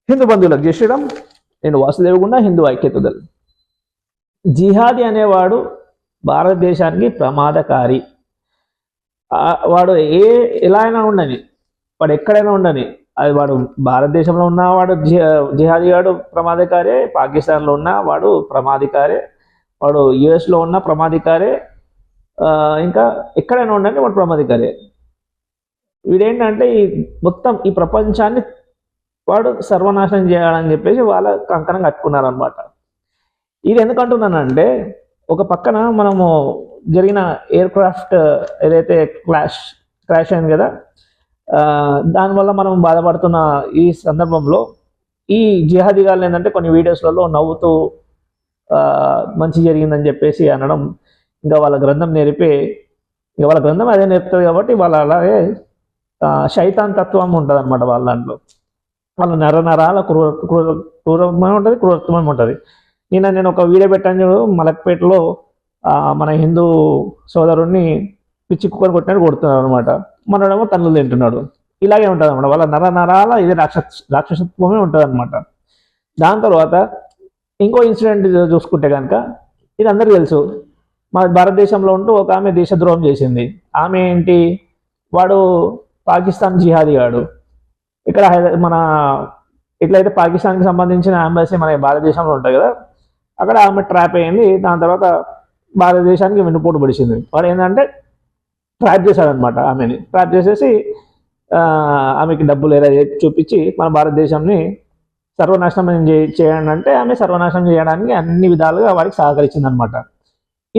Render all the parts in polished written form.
హిందూ బంధువులకు జై శ్రీరామ్. నేను వాసుదేవగుండ, హిందూ ఐక్యత దళ్. జిహాదీ అనేవాడు భారతదేశానికి ప్రమాదకారి. వాడు ఎలా అయినా ఉండని, వాడు ఎక్కడైనా ఉండని, అది వాడు భారతదేశంలో ఉన్నవాడు జిహాదీ వాడు ప్రమాదకారే, పాకిస్తాన్లో ఉన్న వాడు ప్రమాదకారే, వాడు యుఎస్లో ఉన్న ప్రమాదకారే, ఇంకా ఎక్కడైనా ఉండని వాడు ప్రమాదకారే. వీడేంటంటే మొత్తం ఈ ప్రపంచాన్ని వాడు సర్వనాశనం చేయాలని చెప్పేసి వాళ్ళ కంకణం కట్టుకున్నారనమాట. ఇది ఎందుకంటున్నానంటే, ఒక పక్కన మనము జరిగిన ఎయిర్ క్రాఫ్ట్ ఏదైతే క్రాష్ అయింది కదా, దానివల్ల మనం బాధపడుతున్న ఈ సందర్భంలో ఈ జిహాదీ గాళ్ళు ఏంటంటే కొన్ని వీడియోస్లలో నవ్వుతూ మంచి జరిగిందని చెప్పేసి అనడం, ఇంకా వాళ్ళ గ్రంథం ఇంకా వాళ్ళ గ్రంథం అదే నేర్పుతుంది కాబట్టి వాళ్ళ అలాగే శైతాన్ తత్వం ఉంటుంది అనమాట వాళ్ళ దాంట్లో. వాళ్ళ నరాల క్రూరత్వం ఉంటుంది, క్రూరత్వం ఉంటుంది. నేను ఒక వీడియో పెట్టాను, మలక్పేటలో మన హిందూ సోదరుడిని పిచ్చి కుక్కని కొట్టినట్టు కొడుతున్నారు అనమాట. మనోడేమో తన్నులు తింటున్నాడు. ఇలాగే ఉంటుంది అనమాట వాళ్ళ నరాల ఇది రాక్షసత్వమే ఉంటుంది అనమాట. దాని తర్వాత ఇంకో ఇన్సిడెంట్ చూసుకుంటే కనుక, ఇది అందరికీ తెలుసు. మన భారతదేశంలో ఉంటూ ఒక ఆమె దేశద్రోహం చేసింది. ఆమె ఏంటి, వాడు పాకిస్తాన్ జిహాదీ వాడు. ఇక్కడ మన ఎట్లయితే పాకిస్తాన్కి సంబంధించిన ఎంబసీ మన భారతదేశంలో ఉంటుంది కదా, అక్కడ ఆమె ట్రాప్ అయ్యింది. దాని తర్వాత భారతదేశానికి వెన్నుపోటు పడిచింది. వాడు ఏంటంటే ట్రాప్ చేశాడనమాట. ఆమెని ట్రాప్ చేసేసి ఆమెకి డబ్బులు ఎలా చూపించి మన భారతదేశాన్ని సర్వనాశనం చేయండి అంటే ఆమె సర్వనాశనం చేయడానికి అన్ని విధాలుగా వాడికి సహకరించింది అనమాట.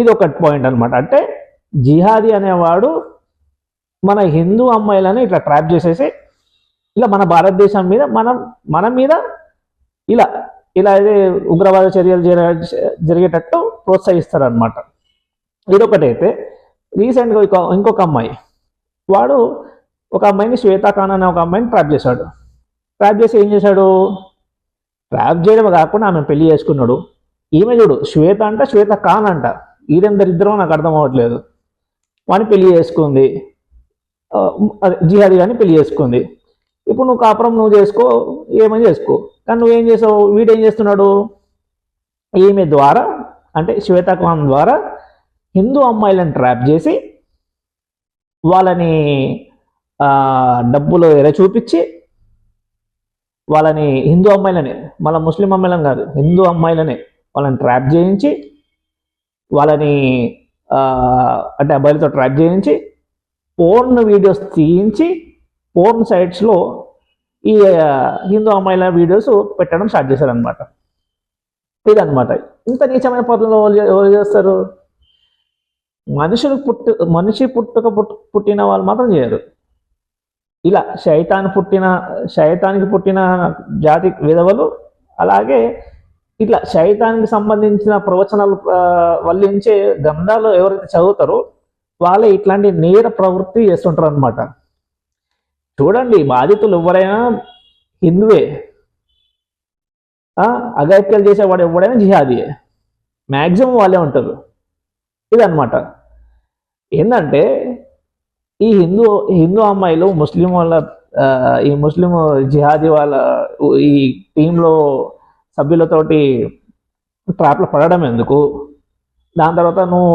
ఇది ఒక పాయింట్ అనమాట. అంటే జిహాదీ అనేవాడు మన హిందూ అమ్మాయిలను ఇట్లా ట్రాప్ చేసేసి ఇలా మన భారతదేశం మీద మన మీద ఇలా అయితే ఉగ్రవాద చర్యలు జరిగేటట్టు ప్రోత్సహిస్తారు అనమాట. ఇదొకటైతే రీసెంట్గా ఇంకొక అమ్మాయి, వాడు ఒక అమ్మాయిని, శ్వేతా ఖాన్ అనే ఒక అమ్మాయిని ట్రాప్ చేశాడు. ట్రాప్ చేసి ఏం చేశాడు, ట్రాప్ చేయడం కాకుండా ఆమె పెళ్లి చేసుకున్నాడు. ఈమె చూడు, శ్వేత అంట, శ్వేత ఖాన్ అంట, ఇద్దరం నాకు అర్థం అవ్వట్లేదు. వాడిని పెళ్లి చేసుకుంది, జిహాదీ గారిని పెళ్లి చేసుకుంది. ఇప్పుడు నువ్వు కాపురం నువ్వు చేసుకో, ఏమని చేసుకో. కానీ నువ్వేం చేసావు, వీడేం చేస్తున్నాడు, ఈమె ద్వారా అంటే శ్వేతా ఖాన్ ద్వారా హిందూ అమ్మాయిలను ట్రాప్ చేసి వాళ్ళని డబ్బులు ఎర చూపించి వాళ్ళని హిందూ అమ్మాయిలనే, మళ్ళీ ముస్లిం అమ్మాయిలను కాదు, హిందూ అమ్మాయిలనే వాళ్ళని ట్రాప్ చేయించి వాళ్ళని అంటే అబ్బాయిలతో ట్రాప్ చేయించి పోర్న్ వీడియోస్ తీయించి పోర్న్ సైట్స్లో ఈ హిందూ అమ్మాయిల వీడియోస్ పెట్టడం స్టార్ట్ చేశారనమాట. ఇదనమాట. ఇంత నీచమైన పద్ధతిలో ఎవరు చేస్తారు? మనిషి పుట్టిన వాళ్ళు మాత్రం చేయరు. ఇలా శైతానికి పుట్టిన జాతి విధవలు, అలాగే ఇట్లా శైతానికి సంబంధించిన ప్రవచనాలు వల్లించే గ్రంథాలు ఎవరైతే చదువుతారో వాళ్ళే ఇట్లాంటి నేర ప్రవృత్తి చేస్తుంటారు అనమాట. చూడండి, బాధితులు ఎవరైనా హిందువే, అఘాయిత్యాలు చేసేవాడు ఎవడైనా జిహాదీయే, మ్యాక్సిమం వాళ్ళే ఉంటారు. ఇదన్నమాట. ఏంటంటే ఈ హిందూ అమ్మాయిలు ముస్లిం వాళ్ళ ఈ ముస్లిం జిహాదీ వాళ్ళ ఈ టీంలో సభ్యులతోటి ట్రాప్లో పడడం ఎందుకు? దాని తర్వాత నువ్వు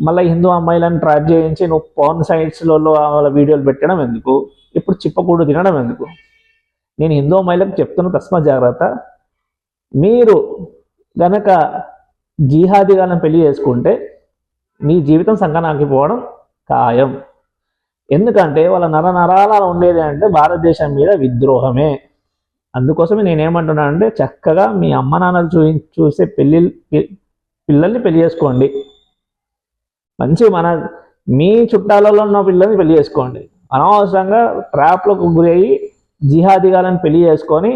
మళ్ళీ హిందూ అమ్మాయిలను ట్రాప్ చేయించి నువ్వు పోర్న్ సైట్స్లలో వాళ్ళ వీడియోలు పెట్టడం ఎందుకు? ఇప్పుడు చిప్పకూడు తినడం ఎందుకు? నేను హిందూ అమ్మాయిలకు చెప్తున్న తస్మా జాగ్రత్త. మీరు గనక జిహాదీగాలను పెళ్లి చేసుకుంటే మీ జీవితం సంకనాకిపోవడం ఖాయం. ఎందుకంటే వాళ్ళ నరాల ఉండేది అంటే భారతదేశం మీద విద్రోహమే. అందుకోసమే నేనేమంటున్నానంటే, చక్కగా మీ అమ్మ నాన్నలు చూసే పిల్లల్ని పెళ్లి చేసుకోండి. మంచి మీ చుట్టాలలో ఉన్న పిల్లల్ని పెళ్లి చేసుకోండి. అనవసరంగా ట్రాప్లకు గురయ్యి జిహాదీగాలను పెళ్లి చేసుకొని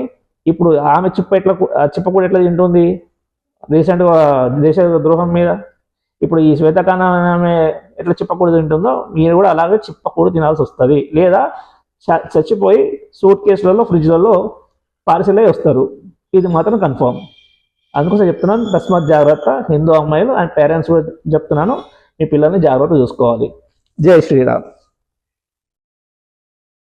ఇప్పుడు ఆమె చిప్పకూడ ఎట్లా తింటుంది రీసెంట్గా దేశ ద్రోహం మీద. ఇప్పుడు ఈ శ్వేతా ఖాన్ ఆమె ఎట్లా చిప్పకూడ తింటుందో మీరు కూడా అలాగే చిప్పకూడ తినాల్సి వస్తుంది. లేదా చచ్చిపోయి సూట్ కేసులలో ఫ్రిడ్జ్లలో పార్సిల్ అయ్యి వస్తారు. ఇది మాత్రం కన్ఫర్మ్. అందుకోసం చెప్తున్నాను, తస్మాత్ జాగ్రత్త. హిందూ అమ్మాయిలు అండ్ పేరెంట్స్ కూడా చెప్తున్నాను, మీ పిల్లల్ని జాగ్రత్త చూసుకోవాలి. జై శ్రీరామ్.